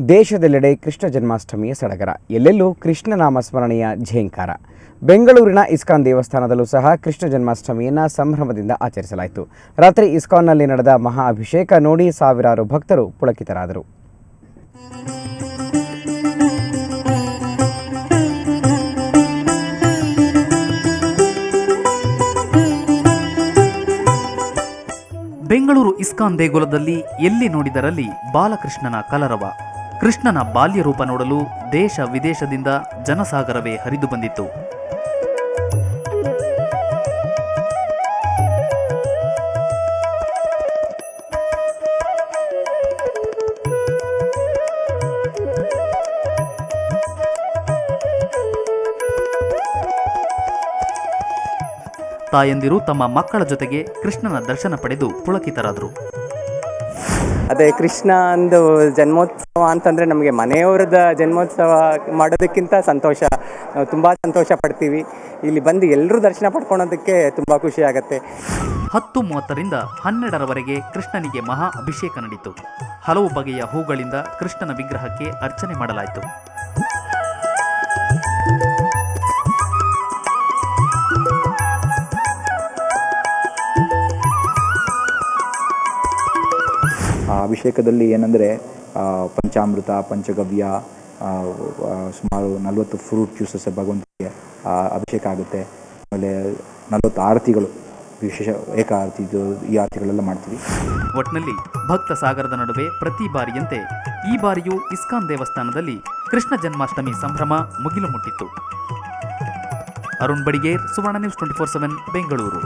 ದೇಶದೆಲ್ಲೆಡೆ ಕೃಷ್ಣ ಜನ್ಮಾಷ್ಟಮಿಯ ಸಡಗರ, ಎಲ್ಲೆಲ್ಲೂ ಕೃಷ್ಣನಾಮ ಸ್ಮರಣೆಯ ಝೇಂಕಾರ. ಬೆಂಗಳೂರಿನ ಇಸ್ಕಾನ್ ದೇವಸ್ಥಾನದಲ್ಲೂ ಸಹ ಕೃಷ್ಣ ಜನ್ಮಾಷ್ಟಮಿಯನ್ನು ಸಂಭ್ರಮದಿಂದ ಆಚರಿಸಲಾಯಿತು. ರಾತ್ರಿ ಇಸ್ಕಾನ್ನಲ್ಲಿ ನಡೆದ ಮಹಾ ಅಭಿಷೇಕ ನೋಡಿ ಸಾವಿರಾರು ಭಕ್ತರು ಪುಳಕಿತರಾದರು. ಬೆಂಗಳೂರು ಇಸ್ಕಾನ್ ದೇಗುಲದಲ್ಲಿ ಎಲ್ಲಿ ನೋಡಿದರಲ್ಲಿ ಬಾಲಕೃಷ್ಣನ ಕಲರವ. ಕೃಷ್ಣನ ಬಾಲ್ಯ ರೂಪ ನೋಡಲು ದೇಶ ವಿದೇಶದಿಂದ ಜನಸಾಗರವೇ ಹರಿದು ಬಂದಿತ್ತು. ತಾಯಂದಿರು ತಮ್ಮ ಮಕ್ಕಳ ಜೊತೆಗೆ ಕೃಷ್ಣನ ದರ್ಶನ ಪಡೆದು ಪುಳಕಿತರಾದರು. ಅದೇ ಕೃಷ್ಣ ಒಂದು ಜನ್ಮೋತ್ಸವ ಅಂತಂದರೆ ನಮಗೆ ಮನೆಯವರದ ಜನ್ಮೋತ್ಸವ ಮಾಡೋದಕ್ಕಿಂತ ಸಂತೋಷ, ನಾವು ತುಂಬ ಸಂತೋಷ ಪಡ್ತೀವಿ. ಇಲ್ಲಿ ಬಂದು ಎಲ್ಲರೂ ದರ್ಶನ ಪಡ್ಕೊಳೋದಕ್ಕೆ ತುಂಬ ಖುಷಿ ಆಗುತ್ತೆ. 10:30ರಿಂದ 12ರವರೆಗೆ ಕೃಷ್ಣನಿಗೆ ಮಹಾ ಅಭಿಷೇಕ ನಡೆಯಿತು. ಹಲವು ಬಗೆಯ ಹೂಗಳಿಂದ ಕೃಷ್ಣನ ವಿಗ್ರಹಕ್ಕೆ ಅರ್ಚನೆ ಮಾಡಲಾಯಿತು. ಅಭಿಷೇಕದಲ್ಲಿ ಏನಂದರೆ ಪಂಚಾಮೃತ, ಪಂಚಗವ್ಯ, ಸುಮಾರು 40 ಫ್ರೂಟ್ ಜ್ಯೂಸಸ್ ಭಗವಂತನಿಗೆ ಅಭಿಷೇಕ ಆಗುತ್ತೆ. ಆಮೇಲೆ 40 ಆರತಿಗಳು, ವಿಶೇಷ ಏಕ ಆರತಿ, ಈ ಆರತಿಗಳೆಲ್ಲ ಮಾಡ್ತೀವಿ. ಒಟ್ನಲ್ಲಿ ಭಕ್ತ ಸಾಗರದ ನಡುವೆ ಪ್ರತಿ ಬಾರಿಯಂತೆ ಈ ಬಾರಿಯೂ ಇಸ್ಕಾನ್ ದೇವಸ್ಥಾನದಲ್ಲಿ ಕೃಷ್ಣ ಜನ್ಮಾಷ್ಟಮಿ ಸಂಭ್ರಮ ಮುಗಿಲು ಮುಟ್ಟಿತ್ತು. ಅರುಣ್ ಬಡಿಗೇರ್, ಸುವರ್ಣ ನ್ಯೂಸ್ 24/7 ಬೆಂಗಳೂರು.